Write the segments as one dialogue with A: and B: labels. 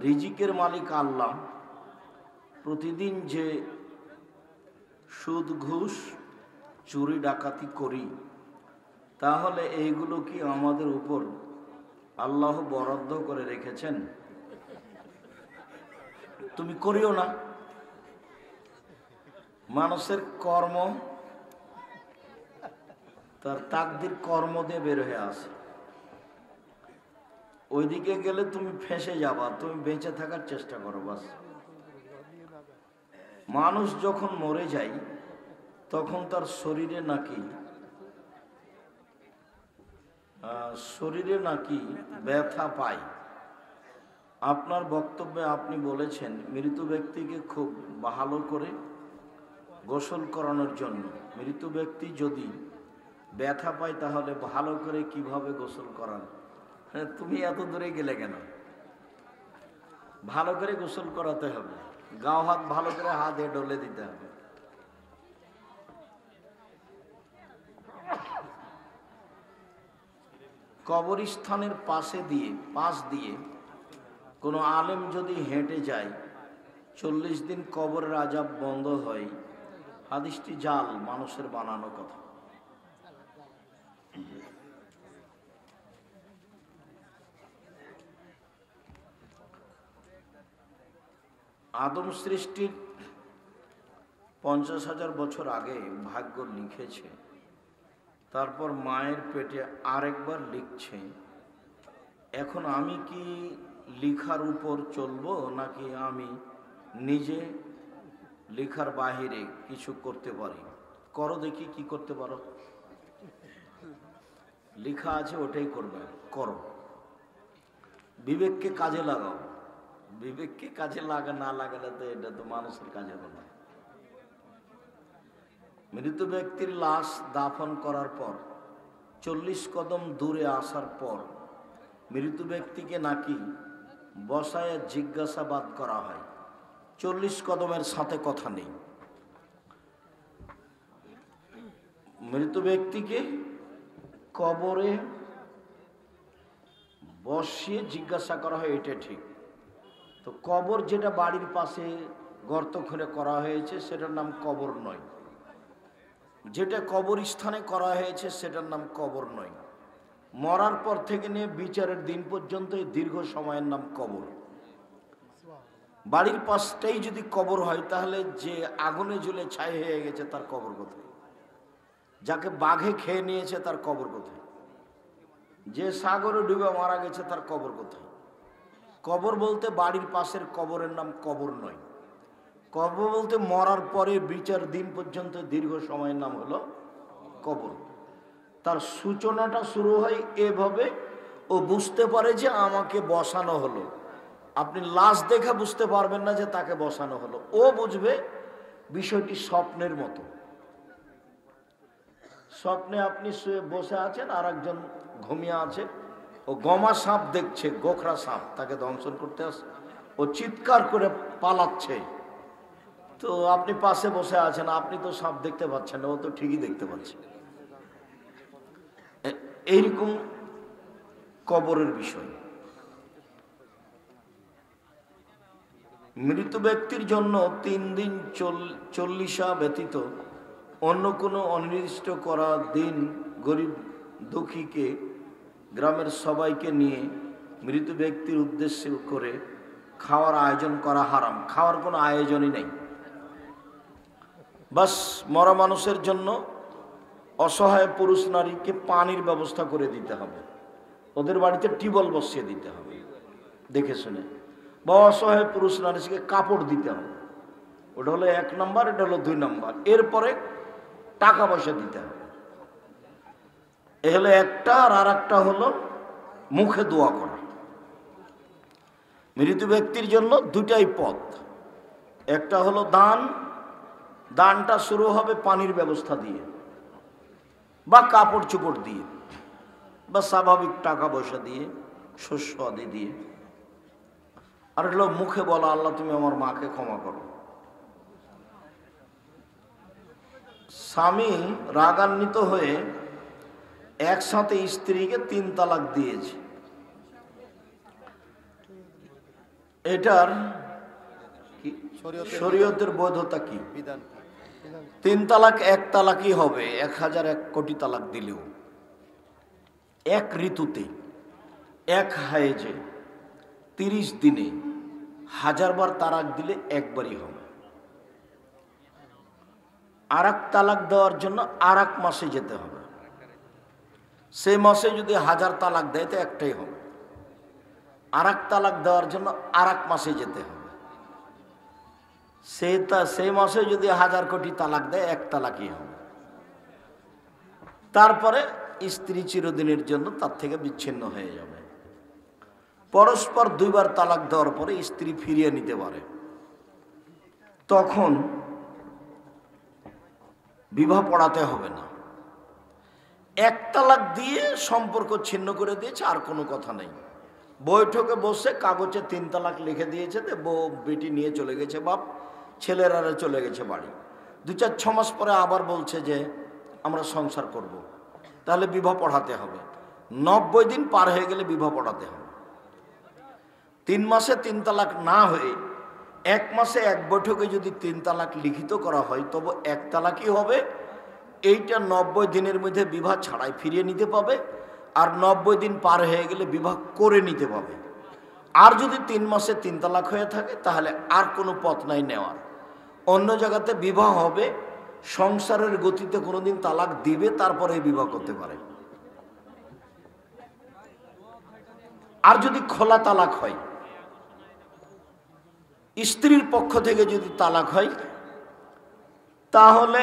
A: রিজিকের মালিক আল্লাহ। প্রতিদিন যে সুদ ঘুষ চুরি ডাকাতি করি, তাহলে এইগুলো কি আমাদের উপর আল্লাহ বরাদ্দ করে রেখেছেন? তুমি করিও না। মানুষের কর্ম তার তাকদির কর্ম দিয়ে বের হয়ে আসে। ওইদিকে গেলে তুমি ফেঁসে যাবা, তুমি বেঁচে থাকার চেষ্টা করো বাস। মানুষ যখন মরে যায় তখন তার শরীরে নাকি ব্যথা পায়। আপনার বক্তব্যে আপনি বলেছেন মৃত ব্যক্তিকে খুব ভালো করে গোসল করানোর জন্য। মৃত ব্যক্তি যদি ব্যথা পায় তাহলে ভালো করে কিভাবে গোসল করান? তুমি এত দূরে গেলে কেন? ভালো করে গোসল করাতে হবে, গাও হাত ভালো করে হাতে ডলে দিতে হবে। কবরস্থানের পাশ দিয়ে কোনো আলেম যদি হেঁটে যায় 40 দিন কবরের আযাব বন্ধ হয়। হাদিসটি জাল, মানুষের বানানো কথা। আদম সৃষ্টির 50,000 বছর আগে ভাগ্য লিখেছে, তারপর মায়ের পেটে আরেকবার লিখছে। এখন আমি কি লিখার উপর চলবো, নাকি আমি নিজে লেখার বাহিরে কিছু করতে পারি? করো দেখি কি করতে পারো। লেখা আছে ওটাই করবে, করো। বিবেককে কাজে লাগাও। বিবেককে কাজে না লাগালে তো এটা তো মানুষের কাজে হবে না। মৃত ব্যক্তির লাশ দাফন করার পর 40 কদম দূরে আসার পর মৃত ব্যক্তিকে নাকি বসায় জিজ্ঞাসাবাদ করা হয়। 40 কদমের সাথে কথা নেই। মৃত ব্যক্তিকে কবরে বসিয়ে জিজ্ঞাসা করা হয়, এটা ঠিক। তো কবর যেটা বাড়ির পাশে গর্ত খুঁড়ে করা হয়েছে সেটার নাম কবর নয়। যেটা কবরস্থানে করা হয়েছে সেটার নাম কবর নয়। মরার পর থেকে নিয়ে বিচারের দিন পর্যন্ত এই দীর্ঘ সময়ের নাম কবর। বাড়ির পাশটাই যদি কবর হয় তাহলে যে আগুনে জ্বলে ছাই হয়ে গেছে তার কবর কোথায়? যাকে বাঘে খেয়ে নিয়েছে তার কবর কোথায়? যে সাগরে ডুবে মারা গেছে তার কবর কোথায়? কবর বলতে বাড়ির পাশের কবরের নাম কবর নয়। কবর বলতে মরার পরে বিচার দিন পর্যন্ত দীর্ঘ সময়ের নাম হলো কবর। তার সূচনাটা শুরু হয় এভাবে, ও বুঝতে পারে যে আমাকে বসানো হলো। আপনি লাশ দেখে বুঝতে পারবেন না যে তাকে বসানো হলো। ও বুঝবে বিষয়টি স্বপ্নের মতো। স্বপ্নে আপনি শুয়ে বসে আছেন, আর একজন ঘুমিয়ে আছে, ও গমা সাপ দেখছে, গোখরা সাপ, তাকে দংশন করতে আসে। ও চিৎকার করে পালাচ্ছে, তো আপনি পাশে বসে আছেন, আপনি তো সাপ দেখতে পাচ্ছেন না, ও তো ঠিকই দেখতে পাচ্ছে। এইরকম কবরের বিষয়। মৃত ব্যক্তির জন্য 3 দিন 40 ব্যতীত অন্য কোনো অনির্দিষ্ট করা দিন গরিব দুঃখীকে, গ্রামের সবাইকে নিয়ে মৃত ব্যক্তির উদ্দেশ্য করে খাওয়ার আয়োজন করা হারাম। খাওয়ার কোনো আয়োজনই নেই। বাস মরা মানুষের জন্য অসহায় পুরুষ নারীকে পানির ব্যবস্থা করে দিতে হবে, ওদের বাড়িতে টিউবওয়েল বসিয়ে দিতে হবে দেখে শুনে, বা অসহায় পুরুষ নারীকে কাপড় দিতে হবে। ওটা হলো 1 নম্বর, এটা হলো 2 নম্বর। এরপরে টাকা পয়সা দিতে হবে। এ হলো একটা। আর একটা হলো মুখে দোয়া করা। মৃত ব্যক্তির জন্য 2টাই পথ। একটা হলো দান। দানটা শুরু হবে পানির ব্যবস্থা দিয়ে বা কাপড় চোপড় দিয়ে বা স্বাভাবিক টাকা পয়সা দিয়ে, শস্য আদি দিয়ে। আর হলো মুখে বলা, আল্লাহ তুমি আমার মাকে ক্ষমা করো। স্বামী রাগান্বিত হয়ে একসাথে স্ত্রীকে 3 তালাক দিয়েছে। এটার কি শরীয়তের বৈধতা কি? তিন তালাক এক তালাকই হবে, 1001 কোটি তালাক দিলেও। এক ঋতুতে, এক হায়েজে 30 দিনে 1000 বার তালাক দিলে একবারই হবে। আর এক তালাক দেওয়ার জন্য আর এক মাসে যেতে হবে। সেই মাসে যদি 1000 তালাক দেয় তো একটাই হবে। আর এক তালাক দেওয়ার জন্য আর এক মাসে যেতে হবে। সেই মাসে যদি 1000 কোটি তালাক দেয় এক তালাকই হবে। তারপরে স্ত্রী চিরদিনের জন্য তার থেকে বিচ্ছিন্ন হয়ে যাবে। পরস্পর 2 বার তালাক দেওয়ার পরে স্ত্রী ফিরিয়ে নিতে পারে, তখন বিবাহ পড়াতে হবে না। এক তালাক দিয়ে সম্পর্ক ছিন্ন করে দিয়েছে, আর কোনো কথা নেই। বৈঠকে বসে কাগজে 3 তালাক লিখে দিয়েছে, বউ বেটি নিয়ে চলে গেছে বাপ, ছেলেরা চলে গেছে বাড়ি। 2-4-6 মাস পরে আবার বলছে যে আমরা সংসার করব, তাহলে বিবাহ পড়াতে হবে। 90 দিন পার হয়ে গেলে বিবাহ পড়াতে হবে। 3 মাসে 3 তালাক না হয়ে 1 মাসে 1 বৈঠকে যদি 3 তালাক লিখিত করা হয় তবে 1 তালাকই হবে। এইটা 90 দিনের মধ্যে বিবাহ ছাড়াই ফিরিয়ে নিতে পাবে, আর 90 দিন পার হয়ে গেলে বিবাহ করে নিতে পাবে। আর যদি 3 মাসে 3 তালাক হয়ে থাকে তাহলে আর কোনো পথ নাই নেওয়ার। অন্য জায়গাতে বিবাহ হবে, সংসারের গতিতে কোনোদিন তালাক দিবে, তারপরে বিবাহ করতে পারে। আর যদি খোলা তালাক হয়, স্ত্রীর পক্ষ থেকে যদি তালাক হয়, তাহলে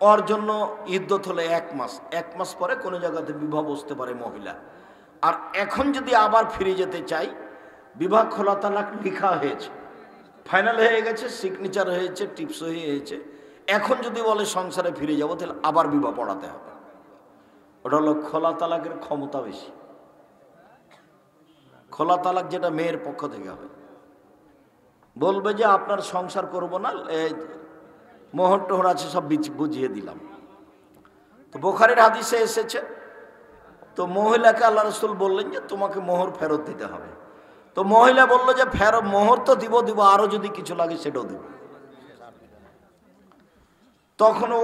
A: ওর জন্য ইদ্যত হলে 1 মাস। 1 মাস পরে কোনো জায়গাতে বিবাহ বসতে পারে মহিলা। আর এখন যদি আবার ফিরে যেতে চাই, বিবাহ খোলা তালাক লিখা হয়েছে, ফাইনাল হয়ে গেছে, সিগনেচার হয়েছে, টিপস হয়েছে, এখন যদি বলে সংসারে ফিরে যাবো, তাহলে আবার বিবাহ পড়াতে হবে। ওটা হলো খোলা তালাকের ক্ষমতা বেশি। খোলা তালাক যেটা মেয়ের পক্ষ থেকে হয়, বলবে যে আপনার সংসার করব না, মোহর টোহর আছে সব বুঝিয়ে দিলাম। তো বুখারীর হাদিসে এসেছে, তো মহিলাকে আল্লাহ রাসূল বললেন যে তোমাকে মোহর ফেরত দিতে হবে। তো মহিলা বলল যে মোহর তো দিব, আরো যদি কিছু লাগে সেটাও দিব। তখন ও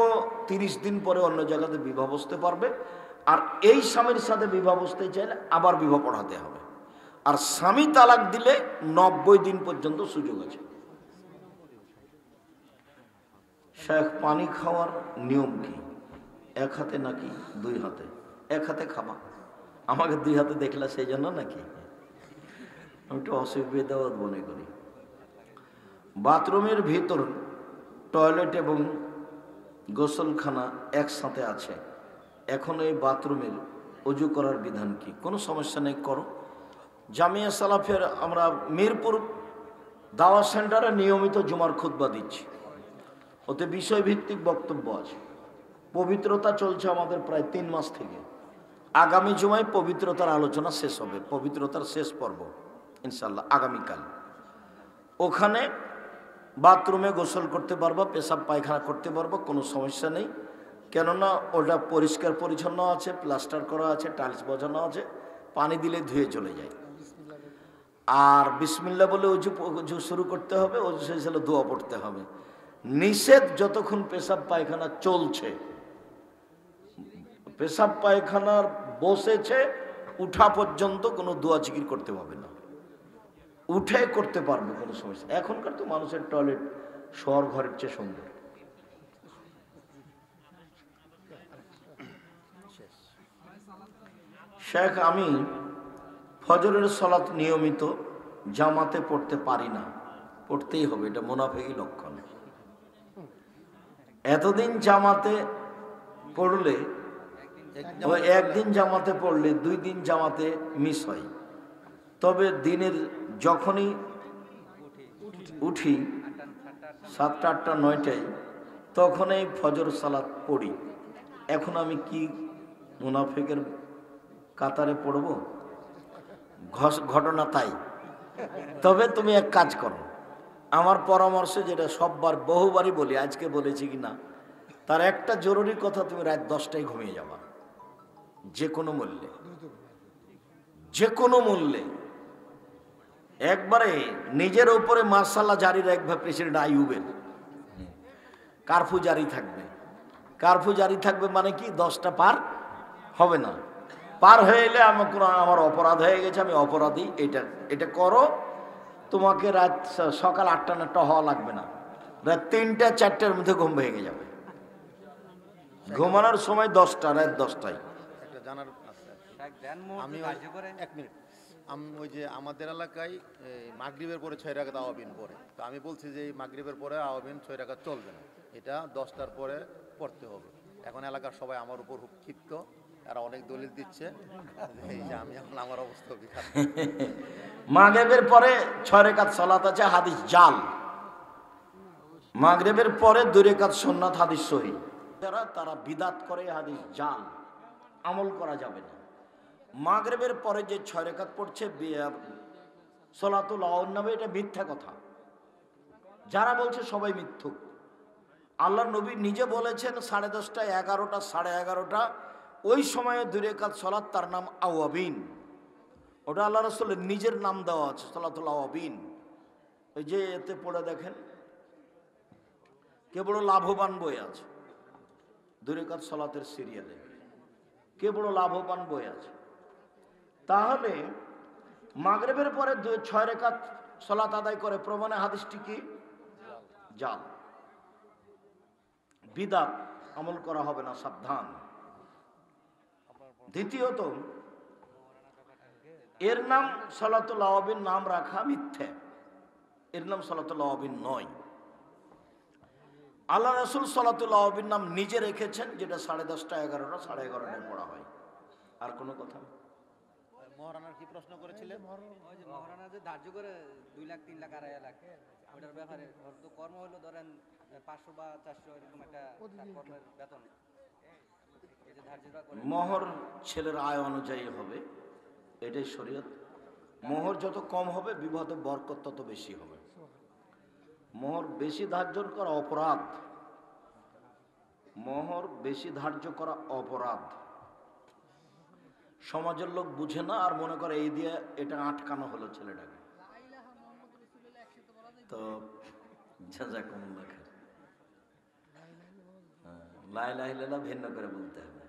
A: 30 দিন পরে অন্য জায়গাতে বিবাহ বসতে পারবে। আর এই স্বামীর সাথে বিবাহ বসতে চাইলে আবার বিবাহ পড়াতে হবে। আর স্বামী তালাক দিলে 90 দিন পর্যন্ত সুযোগ আছে। শেখ, পানি খাওয়ার নিয়ম কি? 1 হাতে নাকি 2 হাতে? 1 হাতে খাবা। আমাকে 2 হাতে দেখলা সেই জন্য নাকি? আমি একটু অসুবিধা মনে করি। বাথরুমের ভিতর টয়লেট এবং গোসলখানা একসাথে আছে, এখন এই বাথরুমের ওযু করার বিধান কি? কোনো সমস্যা নেই, করো। জামিয়া সালাফের আমরা মিরপুর দাওয়া সেন্টারে নিয়মিত জুমার খুতবা দিচ্ছি, ওতে বিষয়ভিত্তিক বক্তব্য আছে। পবিত্রতা চলছে আমাদের প্রায় 3 মাস থেকে। আগামী জুমায় পবিত্রতার আলোচনা শেষ হবে, পবিত্রতার শেষ পর্ব ইনশাল্লাহ আগামীকাল। ওখানে বাথরুমে গোসল করতে পারবো, পেশাব পায়খানা করতে পারবো, কোনো সমস্যা নেই। কেননা ওটা পরিষ্কার পরিচ্ছন্ন আছে, প্লাস্টার করা আছে, টাইলস বসানো আছে, পানি দিলে ধুয়ে চলে যায়। আর বিসমিল্লাহ বলে অজু শুরু করতে হবে, অজু শেষ হলে দোয়া পড়তে হবে। নিষেধ যতক্ষণ পেশাব পায়খানা চলছে, পেশাব পায়খানার বসেছে উঠা পর্যন্ত কোনো দোয়া জিকির করতে হবে না, উঠে করতে পারবে, কোনো সমস্যা। এখনকার তো মানুষের টয়লেট শহর ঘরের চেয়ে সুন্দর। শেখ, আমি ফজরের সালাত নিয়মিত জামাতে পড়তে পারি না, পড়তেই হবে, এটা মুনাফিকি লক্ষণ। এতদিন জামাতে পড়লে, একদিন জামাতে পড়লে 2 দিন জামাতে মিস হয়। তবে দিনের যখনই উঠি 7টা 8টা 9টায়, তখনই ফজর সালাত পড়ি। এখন আমি কি মুনাফিকের কাতারে পড়ব? ঘটনা তাই। তবে তুমি এক কাজ করো, আমার পরামর্শ, যেটা সববার বহুবারই বলি, আজকে বলেছি কি না, তার একটা জরুরি কথা, তুমি রাত 10টায় ঘুমিয়ে যাবা, যে কোনো মূল্যে, যে কোনো মূল্যে। একবারে নিজের উপরে মার্শাল্লাহ জারি রাখবে প্রেসিডেন্ট আইয়ুবের। কারফিউ জারি থাকবে। কারফিউ জারি থাকবে মানে কি 10টা পার হবে না। পার হয়ে এলে আমার অপরাধ হয়ে গেছে, আমি অপরাধী, এটা করো, তোমাকে রাত সকাল 8টা 9টা হওয়া লাগবে না, রাত 3টা 4টার মধ্যে ঘুম ভেঙে যাবে। ঘুমানোর সময় 10টা, রাত 10টায়।
B: একটা জানার আছে, আমি 1 মিনিট, আমি ওই যে আমাদের এলাকায় মাগরিবের পরে 6 রাকাত আওয়াবিন পড়ে, তো আমি বলছি যে এই মাগরিবের পরে আওয়াবিন 6 রাকাত চলবে না, এটা 10টার পরে পড়তে হবে। এখন এলাকার সবাই আমার উপর খুব ক্ষিপ্ত, এরা অনেক দলিল দিচ্ছে, এই যে আমি এখন আমার অবস্থা বিখাত।
A: মাগরিবের পরে 6 রাকাত সালাত আছে, হাদিস জাল। মাগরিবের পরে 2 রাকাত সুন্নাত, হাদিস সহিহ। তারা বিদাত করে, হাদিস জাল, আমল করা যাবে না। মাগরিবের পরে যে 6 রাকাত পড়ছে সলাতুল আউন নামে, এটা মিথ্যা কথা। যারা বলছে সবাই মিথ্যুক। আল্লাহ নবী নিজে বলেছেন 10:30, 11টা, 11:30 ওই সময়ে 2 রাকাত সলাত, তার নাম আওয়াবিন। ওটা আল্লাহ রাসূলের নিজের নাম দেওয়া আছে, সলাতুল আওয়াবিন। ওই যে এতে পড়ে দেখেন, কে বড় লাভবান বই আছে 2 রাকাত সলাতের সিরিয়ালে, কে বড় লাভবান বই আছে। তাহলে মাগরিবের পরে 6 রাকাত সালাত আদায় করে, প্রমাণে হাদিসটি কি জাল, বিদআত, আমল করা হবে না, সাবধান। দ্বিতীয়ত, এর নাম সালাতুল আওয়াবিন নাম রাখা মিথ্যে, এর নাম সালাতুল আওয়াবিন নয়। আল্লাহ রাসূল সালাতুল আওয়াবিন নাম নিজে রেখেছেন, যেটা 10:30, 11টা, 11:30টায় পড়া হয়। আর কোনো কথা?
B: মহারানার কি প্রশ্ন করেছিলেন?
C: ওই যে মহারানা যে ধার্য করে 2 লাখ 3 লাখ 2.5 লাখ, ওটার ব্যাপারে তো কর্ম হলো ধরেন 500 বা 400 এরকম একটা কর্মের বেতন, এই যে ধার্যটা করে
A: মোহর ছেলের আয় অনুযায়ী হবে, এটাই শরীয়ত। মোহর যত কম হবে বিবাদে বরকত তত বেশি হবে। মোহর বেশি ধার্য করা অপরাধ, মোহর বেশি ধার্য করা অপরাধ। সমাজের লোক বুঝে না, আর মনে করে এই দিয়ে এটা আটকানো হলো ছেলেটাকে। তো জাযাকুমুল্লাহ খাইর, লা ইলাহা ইল্লাল্লাহ ভিন্ন করে বলতে হবে।